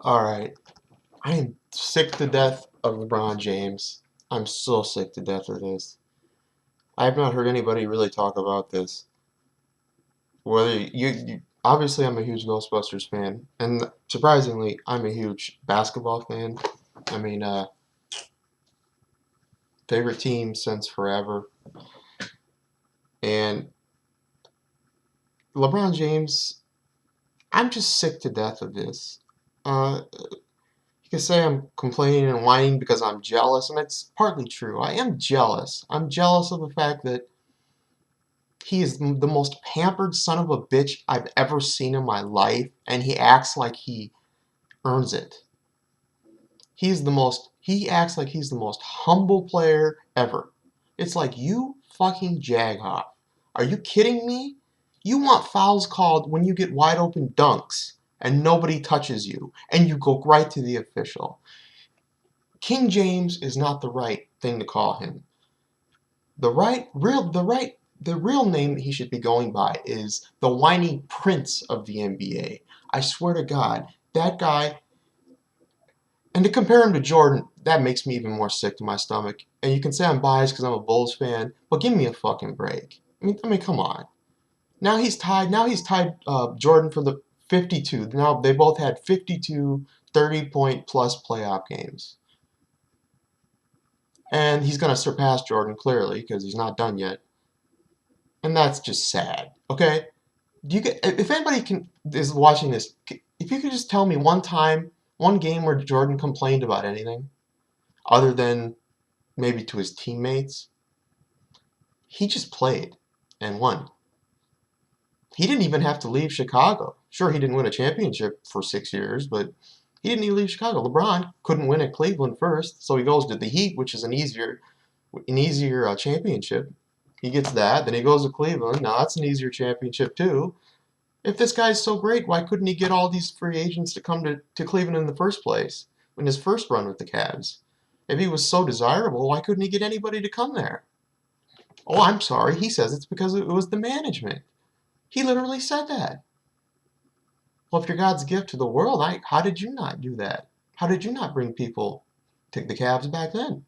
Alright, I am sick to death of LeBron James. I'm so sick to death of this. I have not heard anybody really talk about this. Whether obviously I'm a huge Ghostbusters fan, and surprisingly, I'm a huge basketball fan. I mean, favorite team since forever. And LeBron James, I'm just sick to death of this. You can say I'm complaining and whining because I'm jealous, and it's partly true. I am jealous. I'm jealous of the fact that he is the most pampered son of a bitch I've ever seen in my life, and he acts like he earns it. He acts like he's the most humble player ever. It's like, you fucking jaghoff. Are you kidding me? You want fouls called when you get wide open dunks and nobody touches you, and you go right to the official. King James is not the right thing to call him. The real name he should be going by is the whining prince of the NBA. I swear to God, that guy. And to compare him to Jordan, that makes me even more sick to my stomach. And you can say I'm biased because I'm a Bulls fan, but give me a fucking break. I mean, come on. Now he's tied. Now he's tied Jordan for the 52. Now they both had 52 30-point plus playoff games. And he's going to surpass Jordan clearly because he's not done yet. And that's just sad. Okay? Do you get, if anybody is watching this, if you could just tell me one time, one game where Jordan complained about anything other than maybe to his teammates, he just played and won. He didn't even have to leave Chicago. Sure, he didn't win a championship for 6 years, but he didn't even leave Chicago. LeBron couldn't win at Cleveland first, so he goes to the Heat, which is an easier championship. He gets that, then he goes to Cleveland. Now that's an easier championship too. If this guy's so great, why couldn't he get all these free agents to come to Cleveland in the first place in his first run with the Cavs? If he was so desirable, why couldn't he get anybody to come there? Oh, I'm sorry. He says it's because it was the management. He literally said that. Well, if you're God's gift to the world, how did you not do that? How did you not bring people to the Cavs back then?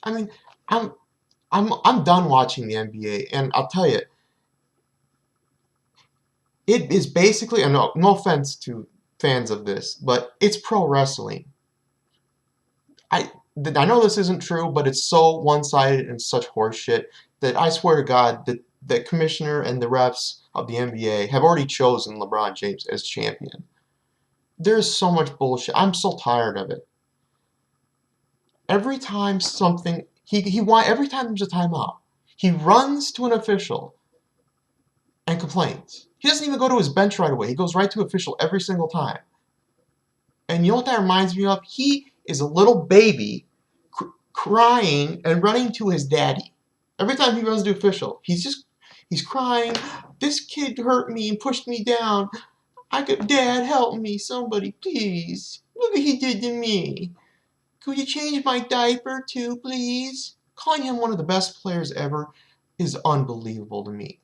I mean, I'm I'm done watching the NBA, and I'll tell you, it is basically, and no offense to fans of this, but it's pro wrestling. I I know this isn't true, but it's so one-sided and such horseshit that I swear to God that the commissioner and the refs of the NBA have already chosen LeBron James as champion. There's so much bullshit. I'm so tired of it. Every time something every time there's a timeout, he runs to an official and complains. He doesn't even go to his bench right away. He goes right to official every single time. And you know what that reminds me of? He is a little baby crying and running to his daddy. Every time he runs to official, he's crying. This kid hurt me and pushed me down. Dad, help me, somebody, please. Look what he did to me. Could you change my diaper too, please? Calling him one of the best players ever is unbelievable to me.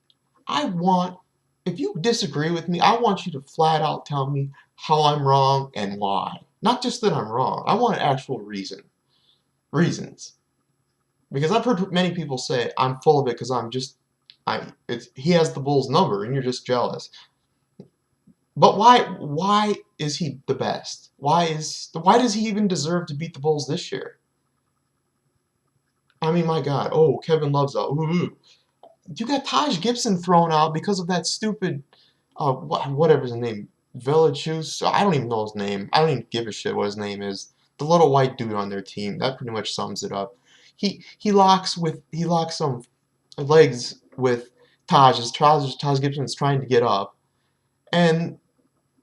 If you disagree with me, I want you to flat out tell me how I'm wrong and why. Not just that I'm wrong. I want an actual reasons. Because I've heard many people say I'm full of it because he has the Bulls number and you're just jealous. But why is he the best? Why does he even deserve to beat the Bulls this year? I mean, my God. Oh, Kevin Love's out. Ooh. You got Taj Gibson thrown out because of that stupid, whatever his name, Villachus. I don't even know his name. I don't even give a shit what his name is. The little white dude on their team. That pretty much sums it up. He locks some legs with Taj as Taj Gibson's trying to get up, and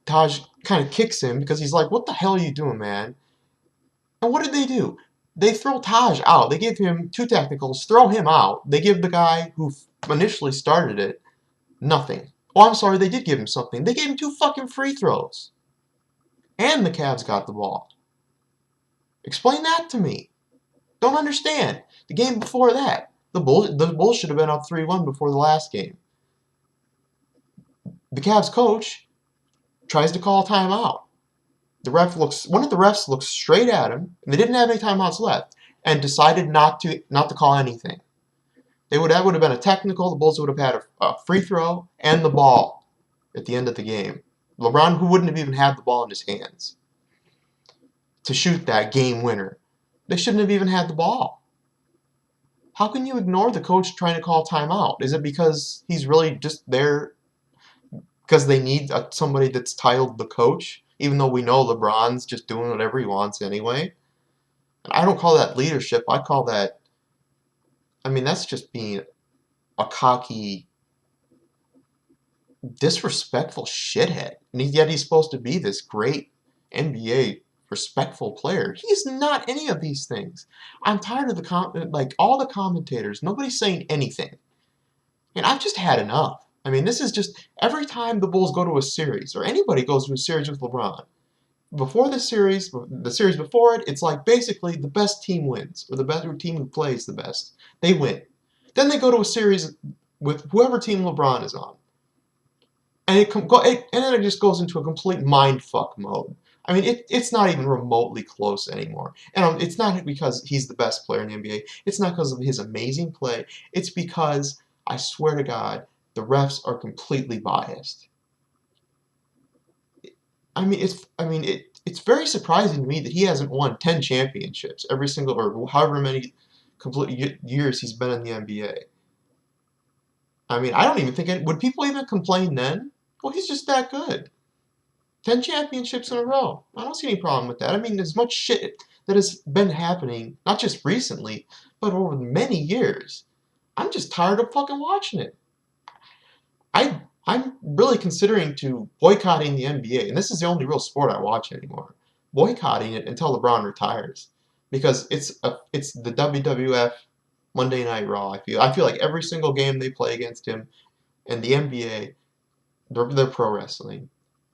Taj kind of kicks him because he's like, "What the hell are you doing, man?" And what did they do? They throw Taj out. They give him two technicals, throw him out. They give the guy who initially started it nothing. Oh, I'm sorry, they did give him something. They gave him two fucking free throws. And the Cavs got the ball. Explain that to me. Don't understand. The game before that, the Bulls should have been up 3-1 before the last game. The Cavs coach tries to call a timeout. one of the refs looked straight at him, and they didn't have any timeouts left, and decided not to call anything. That would have been a technical. The Bulls would have had a free throw and the ball at the end of the game. LeBron, who wouldn't have even had the ball in his hands to shoot that game winner, they shouldn't have even had the ball. How can you ignore the coach trying to call timeout? Is it because he's really just there because they need somebody that's titled the coach, even though we know LeBron's just doing whatever he wants anyway? And I don't call that leadership. I call that, I mean, that's just being a cocky, disrespectful shithead. And yet he's supposed to be this great NBA respectful player. He's not any of these things. I'm tired of all the commentators. Nobody's saying anything. And I've just had enough. I mean, this is just every time the Bulls go to a series, or anybody goes to a series with LeBron, before the series before it, it's like basically the best team wins, or the better team who plays the best, they win. Then they go to a series with whoever team LeBron is on, and then it just goes into a complete mindfuck mode. I mean, it's not even remotely close anymore. And it's not because he's the best player in the NBA. It's not because of his amazing play. It's because, I swear to God, the refs are completely biased. It's very surprising to me that he hasn't won 10 championships every single, or however many complete years he's been in the NBA. I mean, I don't even think would people even complain then? Well, he's just that good. 10 championships in a row. I don't see any problem with that. I mean, there's much shit that has been happening, not just recently, but over many years. I'm just tired of fucking watching it. I'm really considering boycotting the NBA, and this is the only real sport I watch anymore. Boycotting it until LeBron retires, because it's the WWF Monday Night Raw. I feel like every single game they play against him, and the NBA, they're pro wrestling.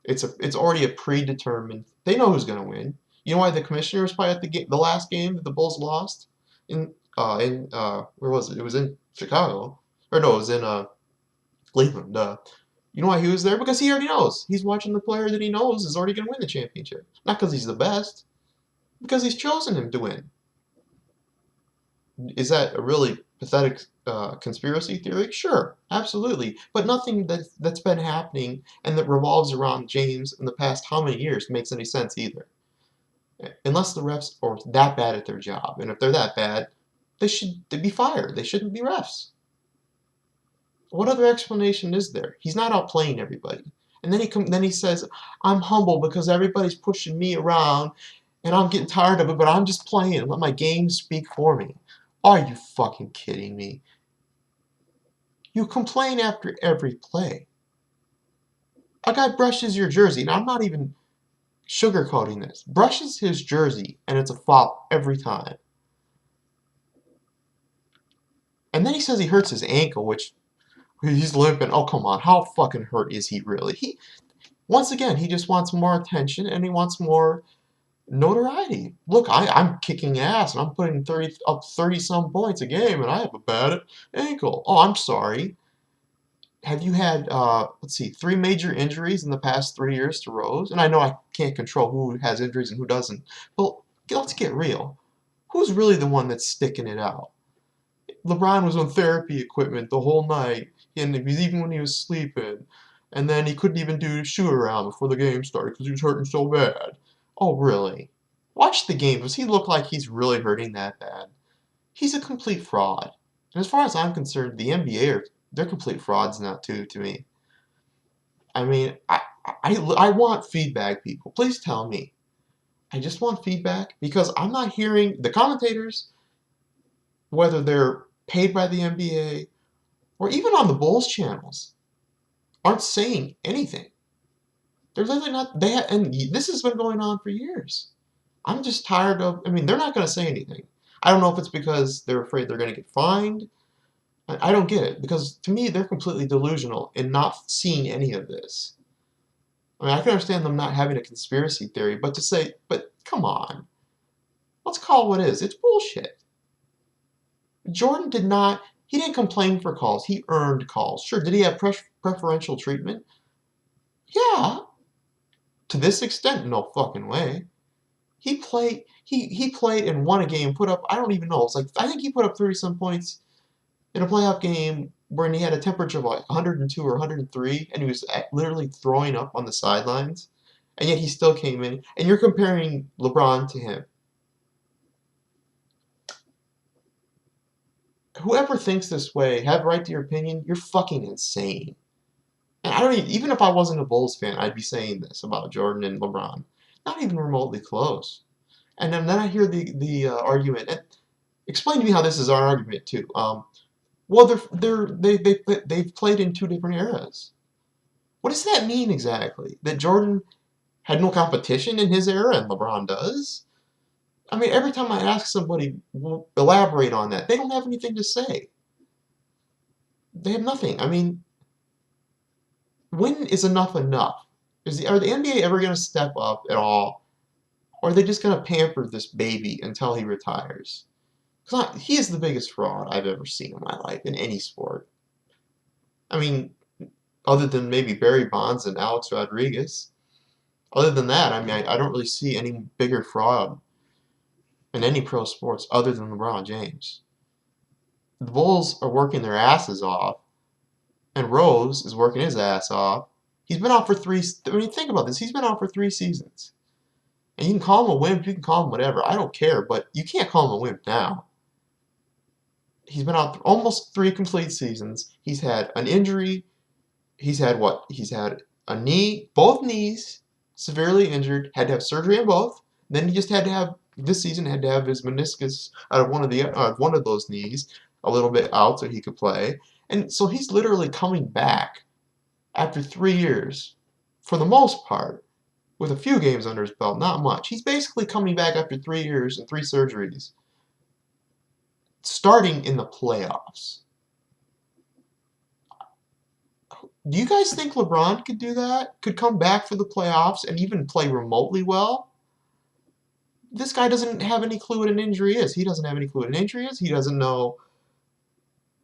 It's already a predetermined. They know who's gonna win. You know why the commissioner was probably at the last game that the Bulls lost in where was it? It was in Chicago, or no, it was in Cleveland. You know why he was there? Because he already knows. He's watching the player that he knows is already gonna win the championship. Not because he's the best, because he's chosen him to win. Is that a really pathetic conspiracy theory? Sure, absolutely. But nothing that's been happening and that revolves around James in the past how many years makes any sense either. Unless the refs are that bad at their job. And if they're that bad, they'd be fired. They shouldn't be refs. What other explanation is there? He's not outplaying everybody. And then he says, I'm humble because everybody's pushing me around and I'm getting tired of it, but I'm just playing and let my game speak for me. Are you fucking kidding me? You complain after every play. A guy brushes your jersey, and I'm not even sugarcoating this. Brushes his jersey, and it's a foul every time. And then he says he hurts his ankle, which he's limping. Oh, come on. How fucking hurt is he really? Once again, he just wants more attention, and he wants more notoriety. Look, I'm kicking ass, and I'm putting 30-some points a game, and I have a bad ankle. Oh, I'm sorry. Have you had, 3 major injuries in the past 3 years to Rose? And I know I can't control who has injuries and who doesn't. But let's get real. Who's really the one that's sticking it out? LeBron was on therapy equipment the whole night, and even when he was sleeping. And then he couldn't even do shoot around before the game started because he was hurting so bad. Oh, really? Watch the game. Does he look like he's really hurting that bad? He's a complete fraud. And as far as I'm concerned, the NBA they're complete frauds now too to me. I mean, I want feedback, people. Please tell me. I just want feedback because I'm not hearing the commentators, whether they're paid by the NBA or even on the Bulls channels, aren't saying anything. They're literally not. And this has been going on for years. I'm just tired of. I mean, they're not going to say anything. I don't know if it's because they're afraid they're going to get fined. I don't get it, because to me, they're completely delusional in not seeing any of this. I mean, I can understand them not having a conspiracy theory, but come on. Let's call it what it is. It's bullshit. Jordan he didn't complain for calls. He earned calls. Sure, did he have preferential treatment? Yeah. To this extent, no fucking way. He played and won a game, put up, I don't even know, it's like, I think he put up 30 some points in a playoff game when he had a temperature of like 102 or 103, and he was literally throwing up on the sidelines, and yet he still came in, and you're comparing LeBron to him. Whoever thinks this way, have right to your opinion, you're fucking insane. And I don't even if I wasn't a Bulls fan, I'd be saying this about Jordan and LeBron. Not even remotely close. And then I hear the argument. And explain to me how this is our argument too. Well, they've played in two different eras. What does that mean exactly? That Jordan had no competition in his era and LeBron does? I mean, every time I ask somebody, well, elaborate on that, they don't have anything to say. They have nothing. I mean, when is enough enough? Are the NBA ever going to step up at all? Or are they just going to pamper this baby until he retires? Because he is the biggest fraud I've ever seen in my life in any sport. I mean, other than maybe Barry Bonds and Alex Rodriguez. Other than that, I mean, I don't really see any bigger fraud in any pro sports other than LeBron James. The Bulls are working their asses off, and Rose is working his ass off. He's been out for I mean, think about this. He's been out for 3 seasons. And you can call him a wimp, you can call him whatever. I don't care, but you can't call him a wimp now. He's been out almost 3 complete seasons. He's had an injury. He's had what? He's had a knee, both knees, severely injured, had to have surgery on both. Then he just had to have, this season, had to have his meniscus out of one of those knees a little bit out so he could play. And so he's literally coming back after 3 years, for the most part, with a few games under his belt, not much. He's basically coming back after 3 years and 3 surgeries, starting in the playoffs. Do you guys think LeBron could do that? Could come back for the playoffs and even play remotely well? This guy doesn't have any clue what an injury is. He doesn't have any clue what an injury is. He doesn't know.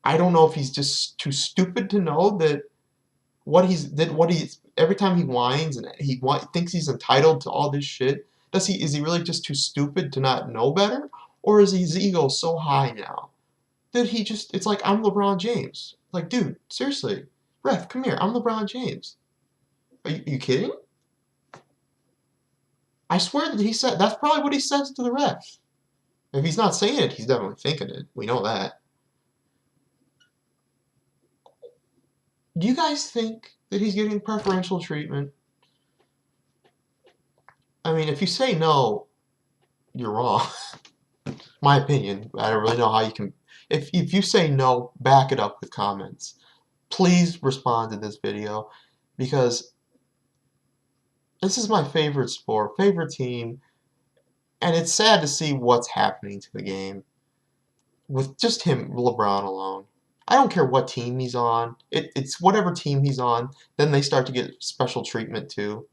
I don't know if he's just too stupid to know that every time he whines and he thinks he's entitled to all this shit. Is he really just too stupid to not know better, or is his ego so high now that it's like, I'm LeBron James. Like, dude, seriously, ref, come here. I'm LeBron James. Are you kidding? I swear that that's probably what he says to the ref. If he's not saying it, he's definitely thinking it. We know that. Do you guys think that he's getting preferential treatment? I mean, if you say no, you're wrong. My opinion. I don't really know how you can. If you say no, back it up with comments. Please respond to this video, because this is my favorite sport, favorite team, and it's sad to see what's happening to the game with just him, LeBron, alone. I don't care what team he's on. It's whatever team he's on, then they start to get special treatment too.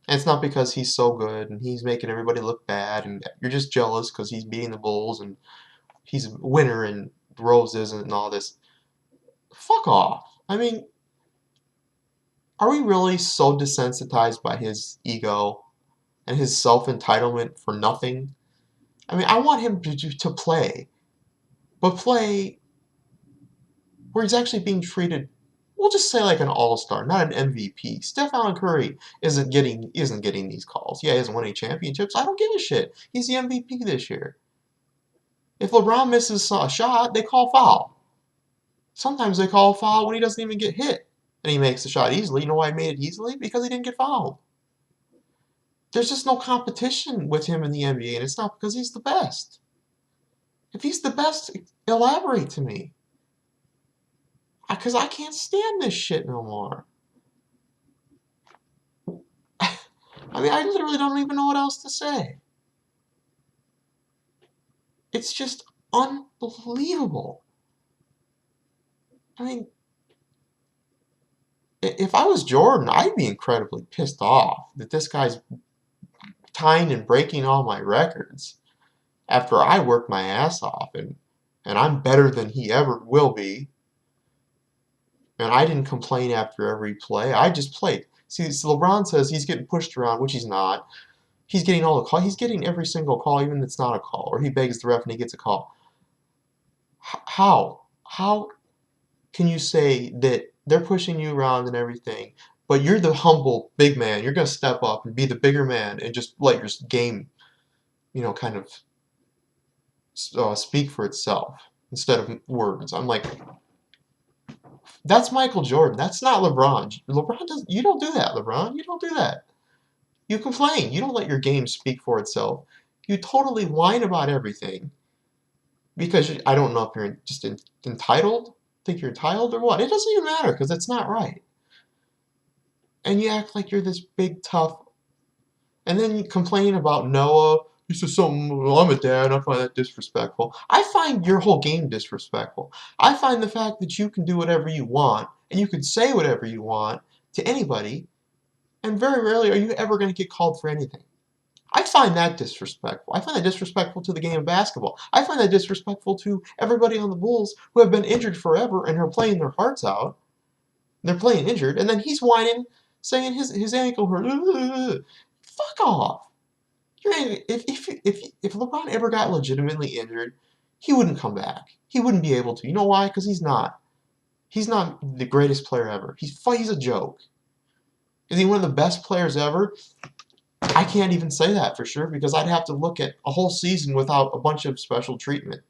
And it's not because he's so good and he's making everybody look bad and you're just jealous because he's beating the Bulls and he's a winner and Rose isn't and all this. Fuck off. I mean, are we really so desensitized by his ego and his self-entitlement for nothing? I mean, I want him to play, but play where he's actually being treated, we'll just say like an all-star, not an MVP. Stephen Curry isn't getting these calls. Yeah, he hasn't won any championships. I don't give a shit. He's the MVP this year. If LeBron misses a shot, they call foul. Sometimes they call foul when he doesn't even get hit, and he makes the shot easily. You know why he made it easily? Because he didn't get fouled. There's just no competition with him in the NBA, and it's not because he's the best. If he's the best, elaborate to me. Because I can't stand this shit no more. I mean, I literally don't even know what else to say. It's just unbelievable. I mean, if I was Jordan, I'd be incredibly pissed off that this guy's tying and breaking all my records after I worked my ass off and I'm better than he ever will be. And I didn't complain after every play. I just played. See, so LeBron says he's getting pushed around, which he's not. He's getting all the call. He's getting every single call, even if it's not a call, or he begs the ref and he gets a call. How? How can you say that they're pushing you around and everything, but you're the humble big man? You're gonna step up and be the bigger man and just let your game, kind of speak for itself instead of words. I'm like, that's Michael Jordan. That's not LeBron. LeBron does. You don't do that, LeBron. You don't do that. You complain. You don't let your game speak for itself. You totally whine about everything because I don't know if you're just entitled. Think you're entitled or what? It doesn't even matter because it's not right. And you act like you're this big tough, and then you complain about Noah. He says something. Well, I'm a dad. I find that disrespectful. I find your whole game disrespectful. I find the fact that you can do whatever you want and you can say whatever you want to anybody, and very rarely are you ever going to get called for anything. I find that disrespectful. I find that disrespectful to the game of basketball. I find that disrespectful to everybody on the Bulls who have been injured forever and are playing their hearts out. They're playing injured, and then he's whining, saying his ankle hurt. Fuck off. If LeBron ever got legitimately injured, he wouldn't come back. He wouldn't be able to. You know why? Because he's not. He's not the greatest player ever. He's a joke. Is he one of the best players ever? I can't even say that for sure because I'd have to look at a whole season without a bunch of special treatment.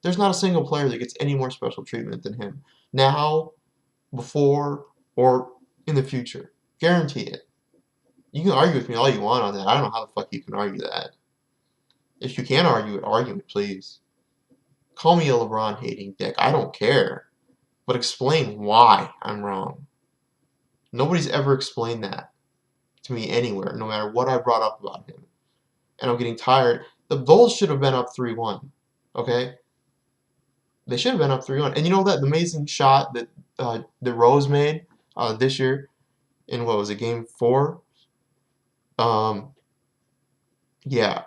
There's not a single player that gets any more special treatment than him. Now, before, or in the future. Guarantee it. You can argue with me all you want on that. I don't know how the fuck you can argue that. If you can argue it, please. Call me a LeBron hating dick. I don't care. But explain why I'm wrong. Nobody's ever explained that to me anywhere, no matter what I brought up about him. And I'm getting tired. The Bulls should have been up 3-1. Okay? They should have been up 3-1. And you know that amazing shot that Rose made this year in, what was it, game 4? Yeah,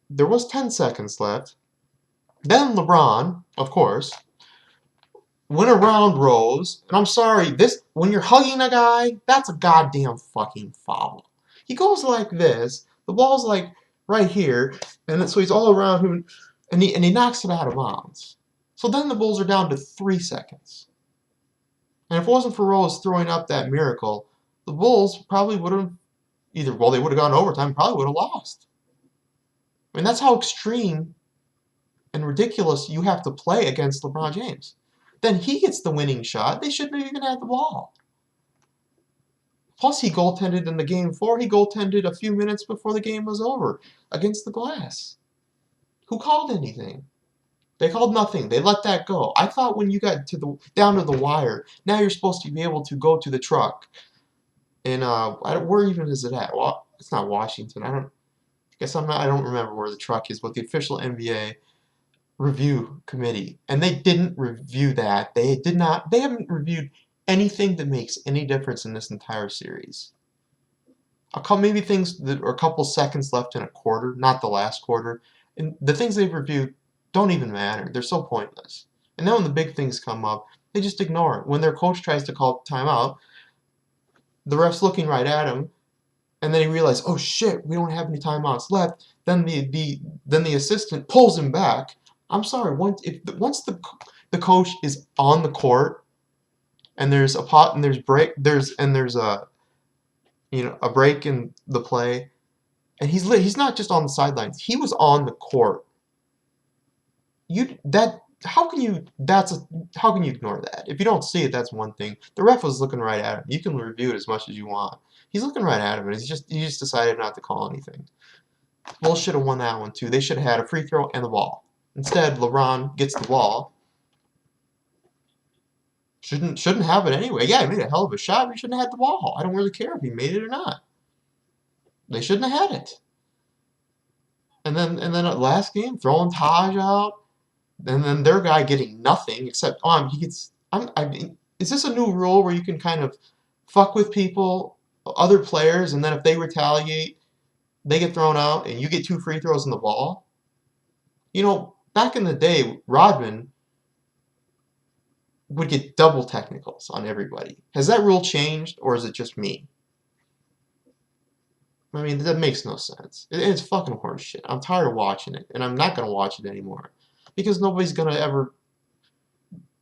there was 10 seconds left. Then LeBron, of course, went around Rose, and I'm sorry, when you're hugging a guy, that's a goddamn fucking foul. He goes like this, the ball's like right here, and so he's all around him, and he knocks it out of bounds. So then the Bulls are down to 3 seconds. And if it wasn't for Rose throwing up that miracle, the Bulls probably would have they would have gone overtime, probably would have lost. I mean, that's how extreme and ridiculous you have to play against LeBron James. Then he gets the winning shot. They shouldn't have even had the ball. Plus, he goaltended in the game 4. He goaltended a few minutes before the game was over against the glass. Who called anything? They called nothing. They let that go. I thought when you got down to the wire, now you're supposed to be able to go to the truck. And where even is it at? Well, it's not Washington. I don't remember where the truck is, but the official NBA review committee, and they didn't review that. They haven't reviewed anything that makes any difference in this entire series. Maybe things that are a couple seconds left in a quarter, not the last quarter, and the things they've reviewed don't even matter. They're so pointless. And then when the big things come up, they just ignore it. When their coach tries to call timeout, the ref's looking right at him, and then he realizes, oh shit, we don't have any timeouts left. Then the assistant pulls him back. I'm sorry. Once the coach is on the court, and there's a pot and there's a break in the play, and he's not just on the sidelines. He was on the court. How can you ignore that? If you don't see it, that's one thing. The ref was looking right at him. You can review it as much as you want. He's looking right at him, and he just decided not to call anything. Bulls should have won that one too. They should have had a free throw and the ball. Instead, LeBron gets the ball. Shouldn't have it anyway. Yeah, he made a hell of a shot, but he shouldn't have had the ball. I don't really care if he made it or not. They shouldn't have had it. And then at last game, throwing Taj out, and then their guy getting nothing except is this a new rule where you can kind of fuck with people, other players, and then if they retaliate, they get thrown out, and you get 2 free throws in the ball? Back in the day, Rodman would get double technicals on everybody. Has that rule changed, or is it just me? I mean, that makes no sense. It's fucking horseshit. I'm tired of watching it, and I'm not gonna watch it anymore because nobody's gonna ever.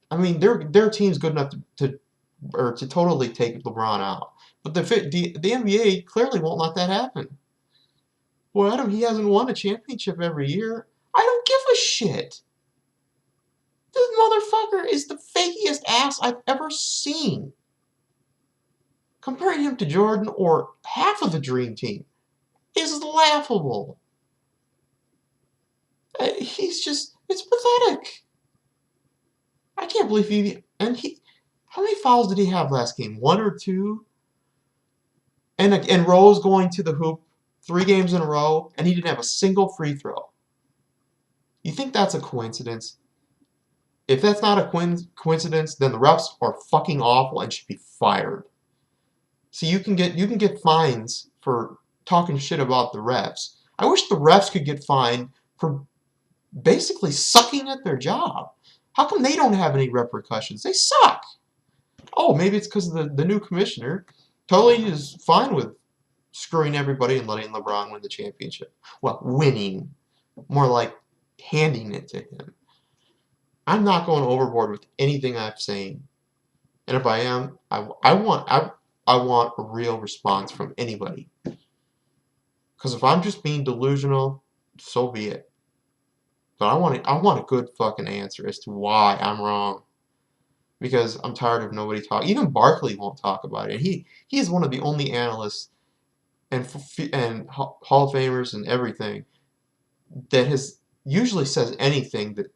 I mean, their team's good enough to totally take LeBron out, but the NBA clearly won't let that happen. Well, Adam, he hasn't won a championship every year. I don't give a shit. This motherfucker is the fakiest ass I've ever seen. Comparing him to Jordan or half of the Dream Team is laughable. He's just, it's pathetic. I can't believe how many fouls did he have last game? One or two? And Rose going to the hoop 3 games in a row, and he didn't have a single free throw. You think that's a coincidence? If that's not a coincidence, then the refs are fucking awful and should be fired. So you can get fines for talking shit about the refs. I wish the refs could get fined for basically sucking at their job. How come they don't have any repercussions? They suck. Oh, maybe it's because the new commissioner totally is fine with screwing everybody and letting LeBron win the championship. Well, winning. More like handing it to him. I'm not going overboard with anything I'm saying. And if I am, I want a real response from anybody. Because if I'm just being delusional, so be it. But I want a good fucking answer as to why I'm wrong. Because I'm tired of nobody talking. Even Barkley won't talk about it. And he is one of the only analysts and Hall of Famers and everything that has usually says anything that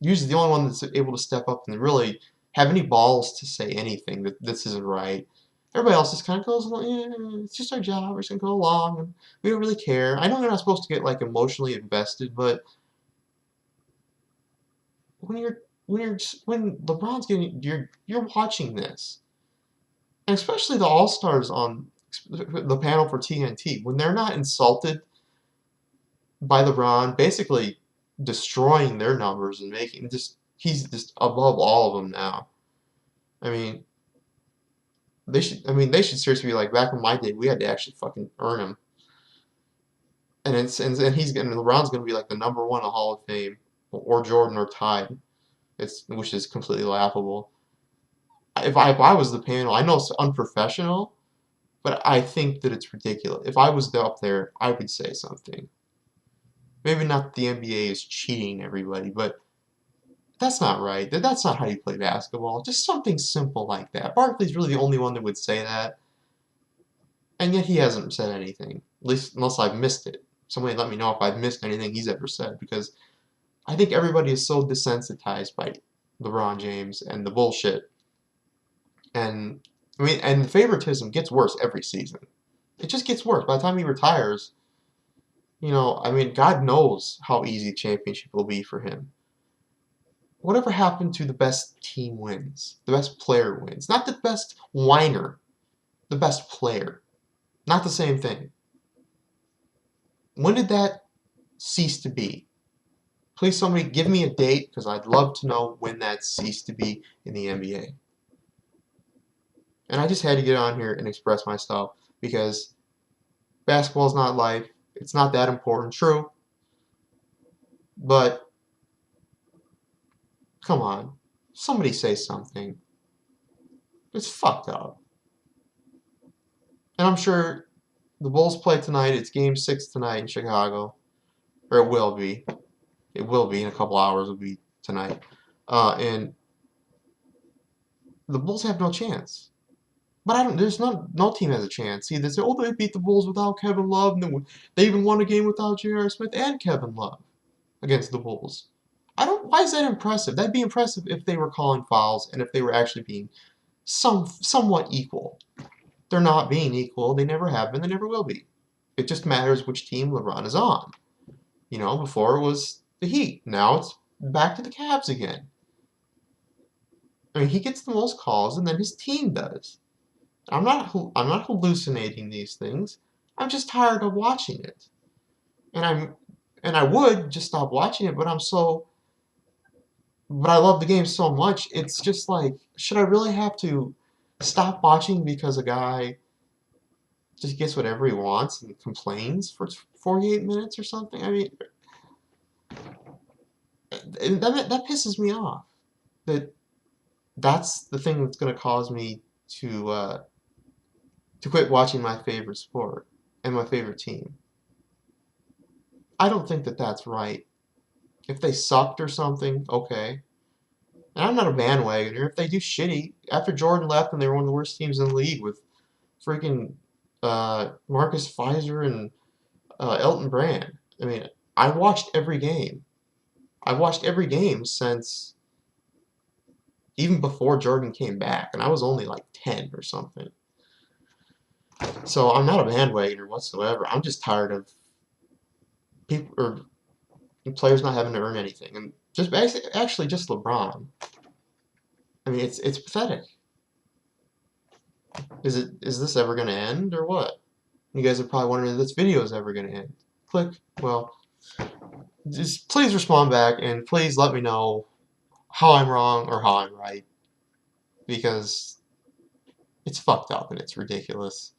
usually the only one that's able to step up and really have any balls to say anything that this isn't right. Everybody else just kind of goes, yeah, it's just our job. We're just gonna go along, and we don't really care. I know you're not supposed to get like emotionally invested, but when LeBron's getting you're watching this, and especially the All Stars on the panel for TNT when they're not insulted by LeBron, basically destroying their numbers and making he's just above all of them now. I mean, they should seriously be like back in my day we had to actually fucking earn him. And LeBron's gonna be like the #1 in Hall of Fame or Jordan or tied. Which is completely laughable. If I was the panel, I know it's unprofessional, but I think that it's ridiculous. If I was up there, I would say something. Maybe not that the NBA is cheating everybody, but that's not right. That's not how you play basketball. Just something simple like that. Barkley's really the only one that would say that, and yet he hasn't said anything. At least unless I've missed it. Somebody let me know if I've missed anything he's ever said, because I think everybody is so desensitized by LeBron James and the bullshit. And and the favoritism gets worse every season. It just gets worse. By the time he retires, God knows how easy championship will be for him. Whatever happened to the best team wins? The best player wins. Not the best whiner. The best player. Not the same thing. When did that cease to be? Please somebody give me a date, because I'd love to know when that ceased to be in the NBA. And I just had to get on here and express myself, because basketball's not life. It's not that important. True. But, come on. Somebody say something. It's fucked up. And I'm sure the Bulls play tonight. It's Game 6 tonight in Chicago. Or it will be. It will be in a couple hours. It'll be tonight. And the Bulls have no chance. But there's no team has a chance. See, they say, oh, they beat the Bulls without Kevin Love. And then they even won a game without J.R. Smith and Kevin Love against the Bulls. Why is that impressive? That'd be impressive if they were calling fouls and if they were actually being somewhat equal. They're not being equal. They never have been. They never will be. It just matters which team LeBron is on. Before it was the Heat. Now it's back to the Cavs again. I mean, he gets the most calls, and then his team does. I'm not hallucinating these things. I'm just tired of watching it, and I would just stop watching it, but I love the game so much. It's just like, should I really have to stop watching because a guy just gets whatever he wants and complains for 48 minutes or something. I mean, that pisses me off. That's the thing that's going to cause me to quit watching my favorite sport and my favorite team. I don't think that that's right. If they sucked or something, okay. And I'm not a bandwagoner. If they do shitty, after Jordan left and they were one of the worst teams in the league with freaking Marcus Pfizer and Elton Brand. I mean, I watched every game. I've watched every game since even before Jordan came back, and I was only like 10 or something. So I'm not a bandwagoner whatsoever. I'm just tired of people or players not having to earn anything, and just actually just LeBron. I mean, it's pathetic. Is this ever gonna end or what? You guys are probably wondering if this video is ever gonna end. Click. Well, just please respond back and please let me know how I'm wrong or how I'm right because it's fucked up and it's ridiculous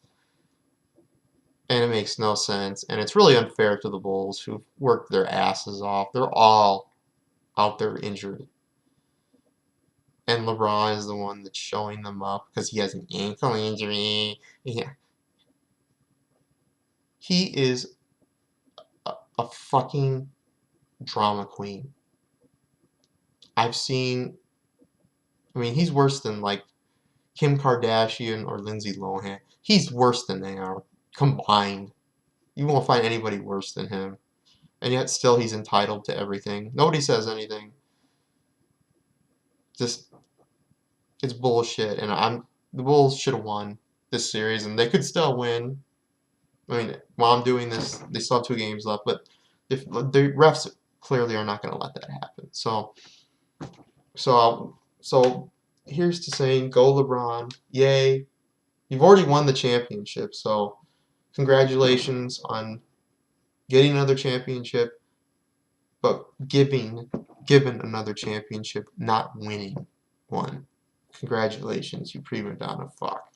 and it makes no sense and it's really unfair to the Bulls who've worked their asses off. They're all out there injured. And LeBron is the one that's showing them up because he has an ankle injury. Yeah. He is a fucking drama queen. I've seen, I mean, he's worse than like Kim Kardashian or Lindsay Lohan. He's worse than they are combined. You won't find anybody worse than him. And yet still he's entitled to everything. Nobody says anything. Just it's bullshit and the Bulls should have won this series and they could still win. I mean, while I'm doing this, they still have 2 games left, but if the refs clearly are not going to let that happen. So here's to saying, go LeBron, yay! You've already won the championship, so congratulations on getting another championship, but given another championship, not winning one. Congratulations, you prima donna fuck.